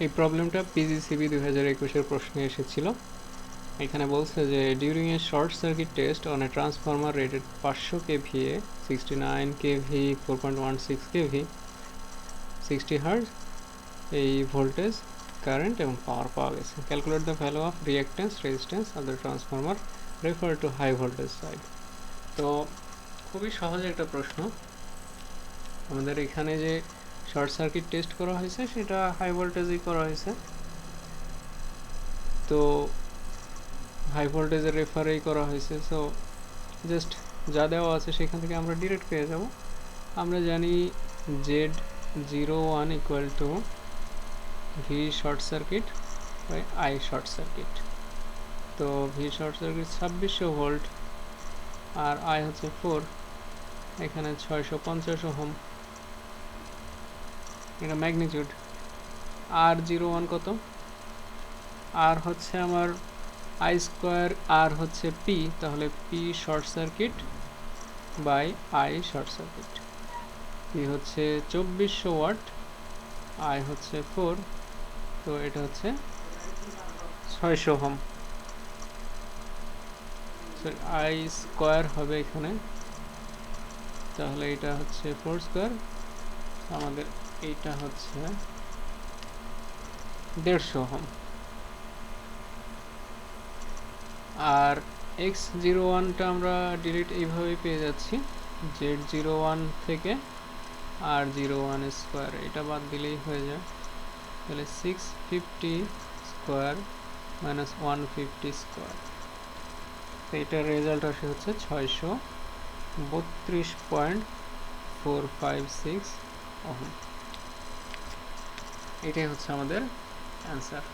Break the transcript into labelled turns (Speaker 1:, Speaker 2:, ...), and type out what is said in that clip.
Speaker 1: এই প্রবলেমটা পিজিসিবি 2021-এর প্রশ্নে এসেছিল। এখানে বলছে যে during a short circuit test on a transformer rated 500 KVA 69 KV 4.16 KV 60 hertz এই ভোল্টেজ কারেন্ট এবং পাওয়ার পাওয়া গেছে। Calculate the value of reactance resistance of the transformer refer to high voltage side. তো খুবই সহজ একটা প্রশ্ন। আমাদের এখানে যে শর্ট সার্কিট টেস্ট করা হয়েছে সেটা হাই ভোল্টেজেই করা হয়েছে, তো হাই ভোল্টেজের রেফারেই করা হয়েছে। সো জাস্ট যা দেওয়া আছে সেখান থেকে আমরা ডিরেক্ট পেয়ে যাব। আমরা জানি Z01 equal to V short circuit by I short circuit. তো ভি শর্ট সার্কিট 2600 ভোল্ট আর আই হচ্ছে 4, এখানে 650 ওহম, এটা ম্যাগনিটিউড। R01 কত? আর হচ্ছে আমার আই স্কোয়ার, আর হচ্ছে পি, তাহলে P short circuit by I short circuit. P হচ্ছে 2400 ওয়াট, আই হচ্ছে 4, তো এটা হচ্ছে 600 ওহম। আই স্কোয়ার হবে এখানে, তাহলে এটা হচ্ছে 4 স্কোয়ার, আমাদের এইটা হচ্ছে 150 ওহম। আর X01টা আমরা ডিরেক্ট এইভাবে পেয়ে যাচ্ছি, Z01 থেকে R01 স্কোয়ার, এটা বাদ দিলেই হয়ে যায়। তাহলে 650 স্কোয়ার মাইনাস 150 স্কোয়ার, তো এটার রেজাল্ট আসে হচ্ছে 632.456 ওহম। এটাই হচ্ছে আমাদের অ্যান্সার।